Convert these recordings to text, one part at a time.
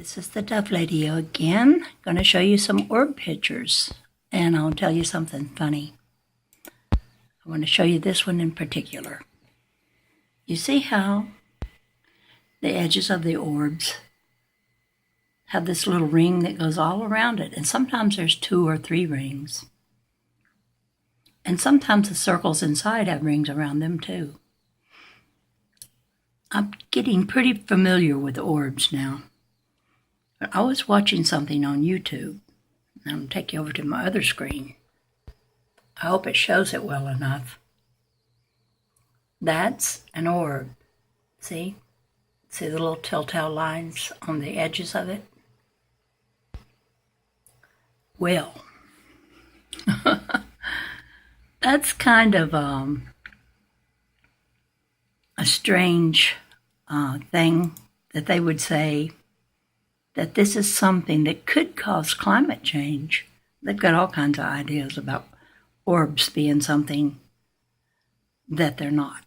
This is the Dove Lady again. Going to show you some orb pictures, and I'll tell you something funny. I want to show you this one in particular. You see how the edges of the orbs have this little ring that goes all around it, and sometimes there's 2 or 3 rings. And sometimes the circles inside have rings around them too. I'm getting pretty familiar with orbs now. But I was watching something on YouTube. I'm going to take you over to my other screen. I hope it shows it well enough. That's an orb. See? See the little telltale lines on the edges of it? Well, that's kind of a strange thing that they would say that this is something that could cause climate change. They've got all kinds of ideas about orbs being something that they're not.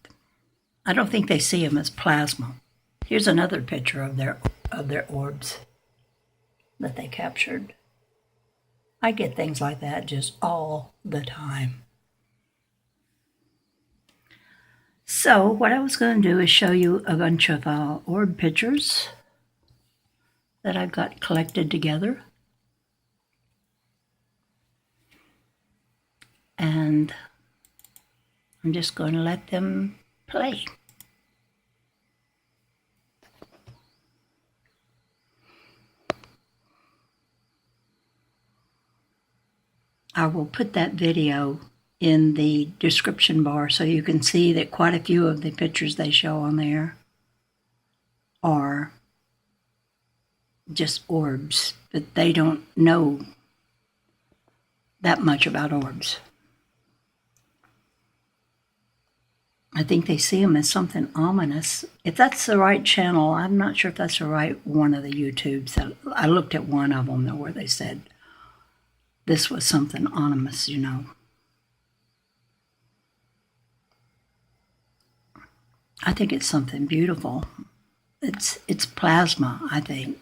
I don't think they see them as plasma. Here's another picture of their orbs that they captured. I get things like that just all the time. So what I was going to do is show you a bunch of orb pictures that I've got collected together. And I'm just going to let them play. I will put that video in the description bar so you can see that quite a few of the pictures they show on there are just orbs, but they don't know that much about orbs. I think they see them as something ominous. If that's the right channel, I'm not sure if that's the right one of the YouTubes. I looked at one of them where they said this was something ominous, you know. I think it's something beautiful. It's plasma, I think.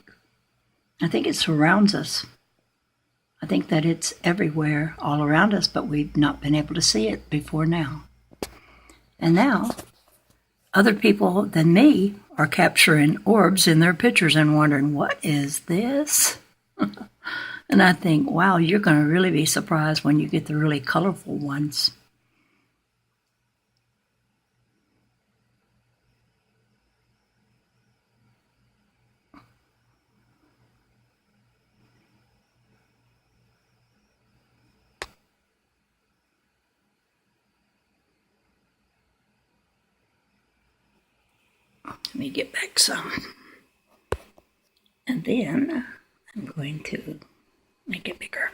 I think it surrounds us. I think that it's everywhere, all around us, but we've not been able to see it before now. And now, other people than me are capturing orbs in their pictures and wondering, what is this? And I think, wow, you're going to really be surprised when you get the really colorful ones. Let me get back some. And then I'm going to make it bigger.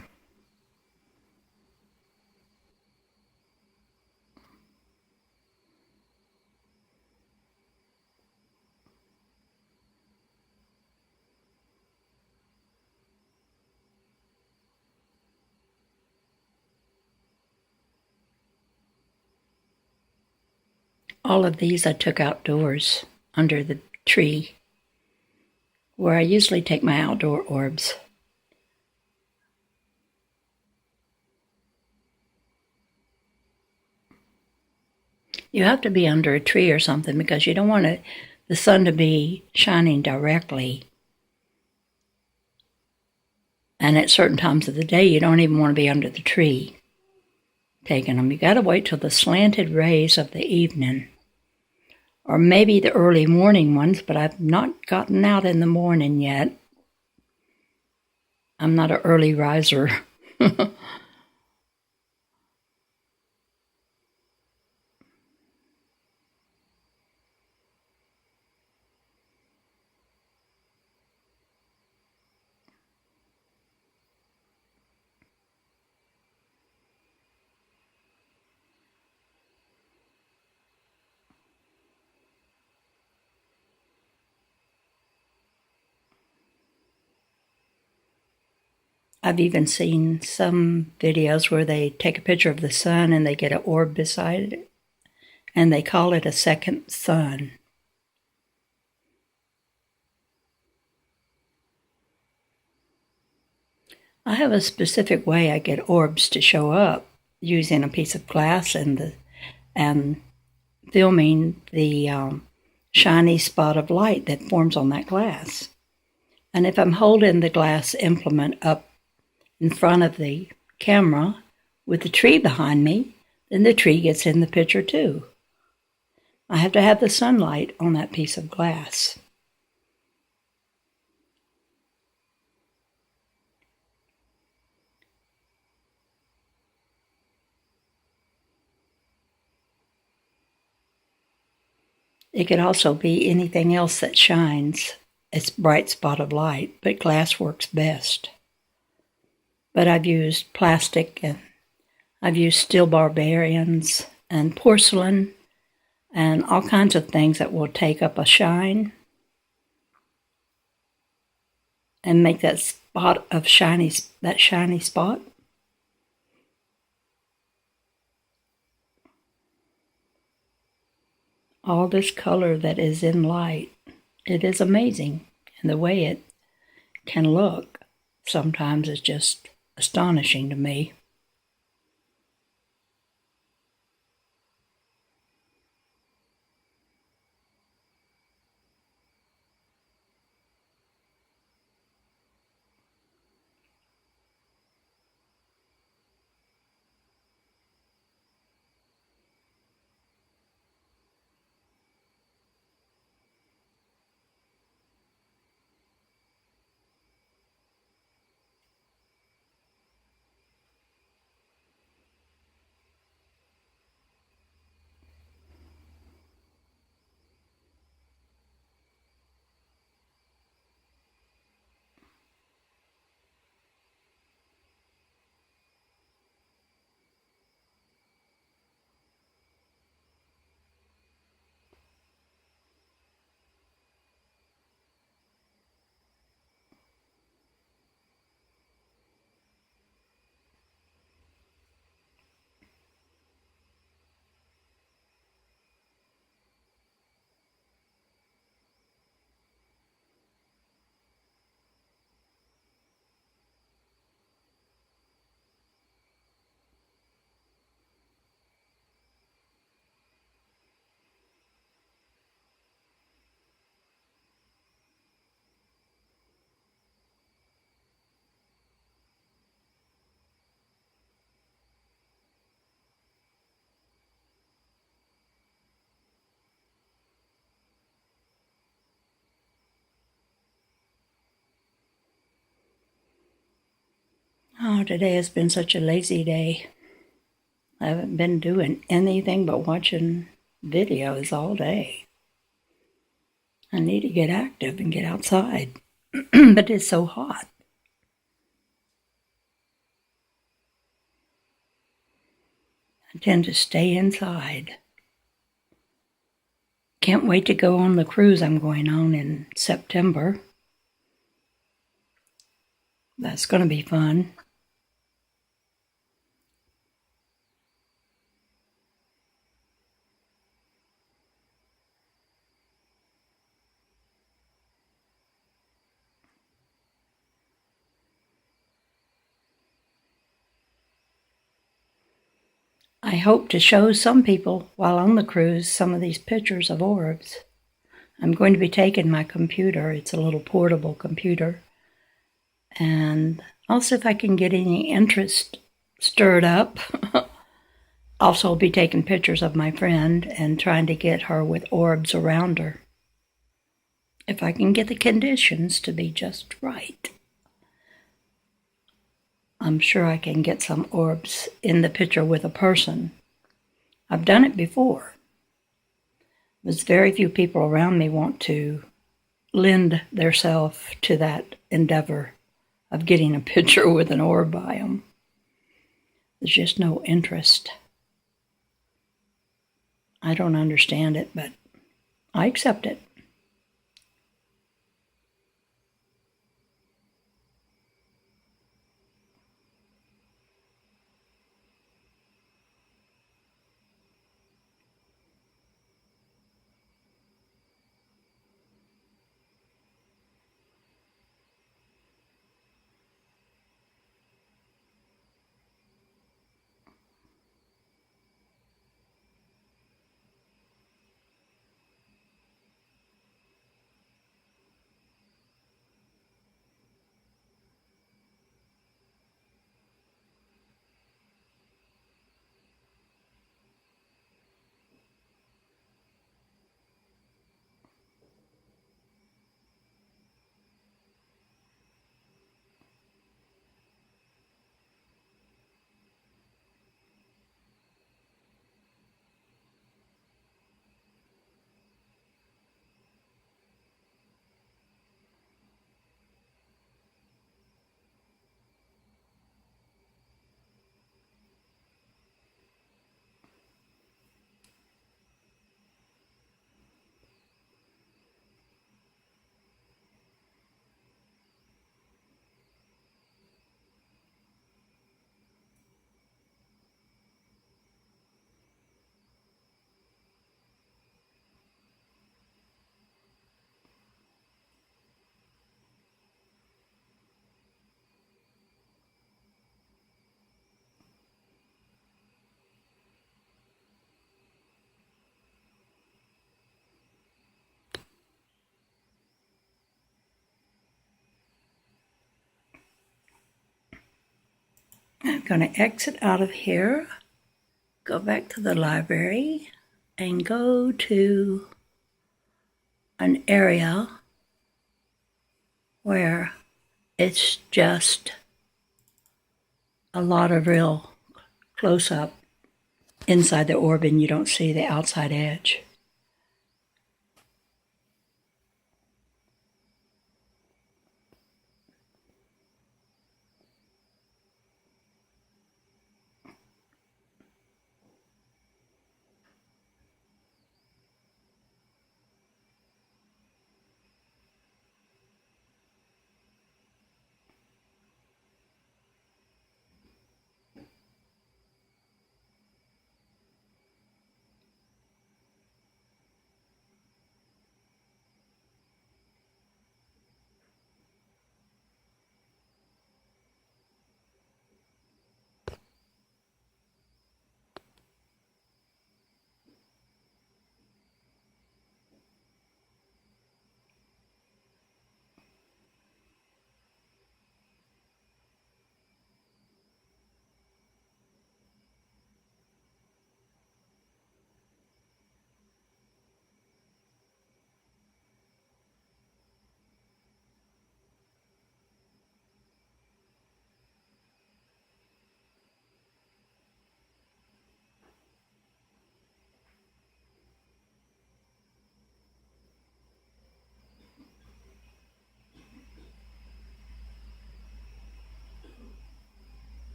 All of these I took outdoors under the tree where I usually take my outdoor orbs. You have to be under a tree or something because you don't want the sun to be shining directly. And at certain times of the day, you don't even want to be under the tree taking them. You got to wait till the slanted rays of the evening, or maybe the early morning ones, but I've not gotten out in the morning yet. I'm not an early riser. I've even seen some videos where they take a picture of the sun and they get an orb beside it, and they call it a second sun. I have a specific way I get orbs to show up using a piece of glass and filming the shiny spot of light that forms on that glass. And if I'm holding the glass implement up in front of the camera with the tree behind me, then the tree gets in the picture too. I have to have the sunlight on that piece of glass. It could also be anything else that shines a bright spot of light, but glass works best. But I've used plastic, and I've used steel barbarians and porcelain and all kinds of things that will take up a shine and make that spot of shiny spot. All this color that is in light, it is amazing. And the way it can look sometimes is just astonishing to me. Oh, today has been such a lazy day. I haven't been doing anything but watching videos all day. I need to get active and get outside, but it's so hot. I tend to stay inside. Can't wait to go on the cruise I'm going on in September. That's going to be fun. I hope to show some people while on the cruise some of these pictures of orbs. I'm going to be taking my computer. It's a little portable computer. And I'll see if I can get any interest stirred up. Also, I'll be taking pictures of my friend and trying to get her with orbs around her. If I can get the conditions to be just right, I'm sure I can get some orbs in the picture with a person. I've done it before. There's very few people around me want to lend themselves to that endeavor of getting a picture with an orb by them. There's just no interest. I don't understand it, but I accept it. going to exit out of here, go back to the library, and go to an area where it's just a lot of real close-up inside the orb and you don't see the outside edge.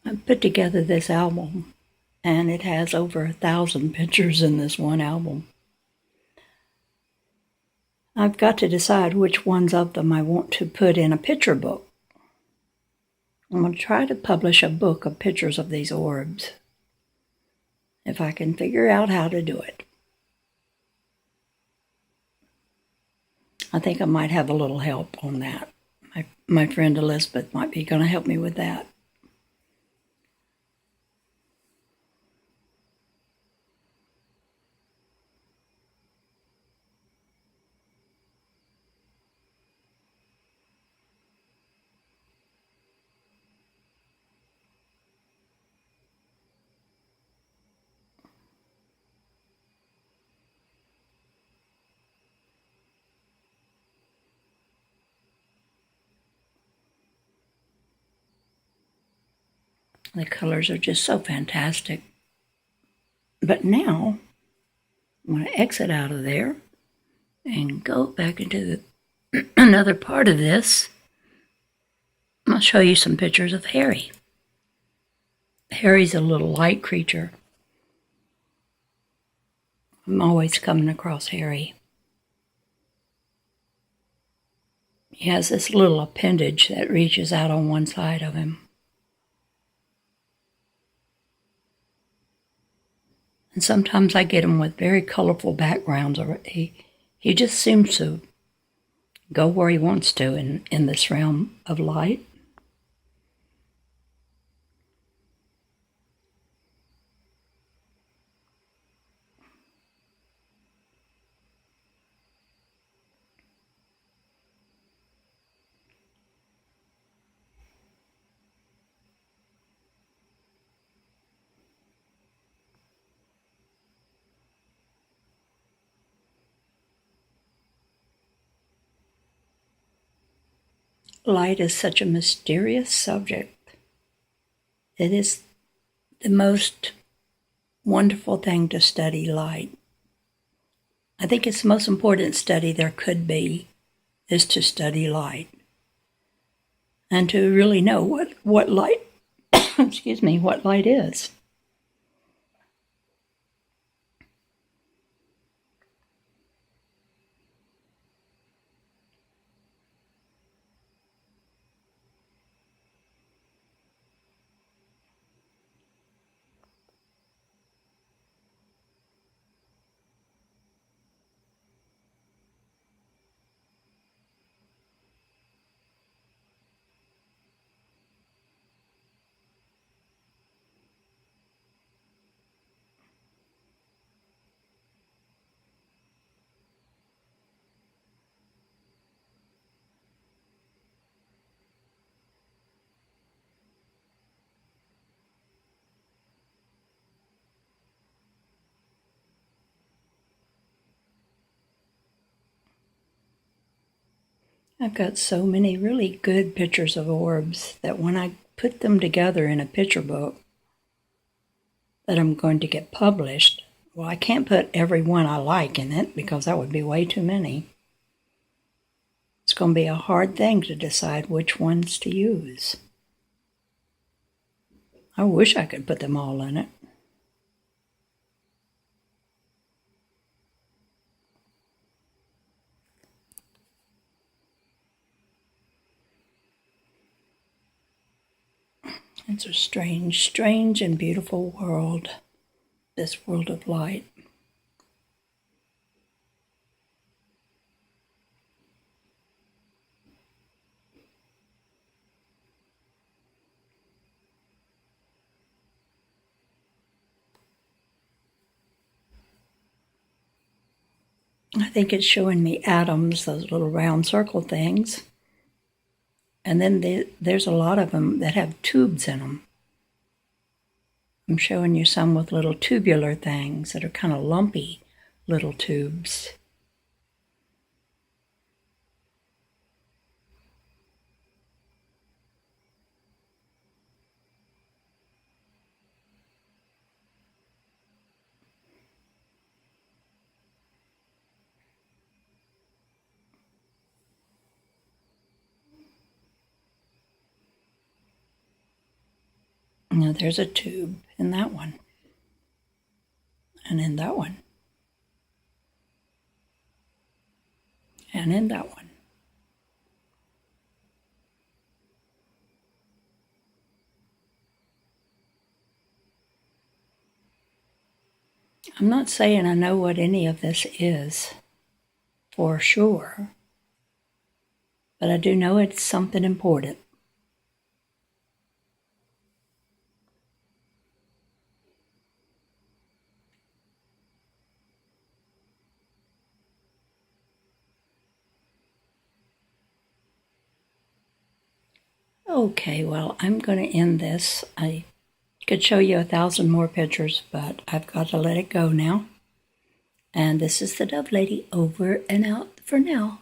I put together this album, and it has over 1,000 pictures in this one album. I've got to decide which ones of them I want to put in a picture book. I'm going to try to publish a book of pictures of these orbs, if I can figure out how to do it. I think I might have a little help on that. My friend Elizabeth might be going to help me with that. The colors are just so fantastic. But now, I'm going to exit out of there and go back into another part of this. I'll show you some pictures of Harry. Harry's a little light creature. I'm always coming across Harry. He has this little appendage that reaches out on one side of him. And sometimes I get him with very colorful backgrounds. He just seems to go where he wants to in this realm of light. Light is such a mysterious subject. It is the most wonderful thing to study light. I think it's the most important study there could be, is to study light. And to really know what light, excuse me, what light is. I've got so many really good pictures of orbs that when I put them together in a picture book that I'm going to get published, well, I can't put every one I like in it because that would be way too many. It's going to be a hard thing to decide which ones to use. I wish I could put them all in it. It's a strange, strange and beautiful world, this world of light. I think it's showing me atoms, those little round circle things. And then there's a lot of them that have tubes in them. I'm showing you some with little tubular things that are kind of lumpy little tubes. Now there's a tube in that one, and in that one, and in that one. I'm not saying I know what any of this is for sure, but I do know it's something important. Okay, well, I'm going to end this. I could show you 1,000 more pictures, but I've got to let it go now. And this is the Dove Lady over and out for now.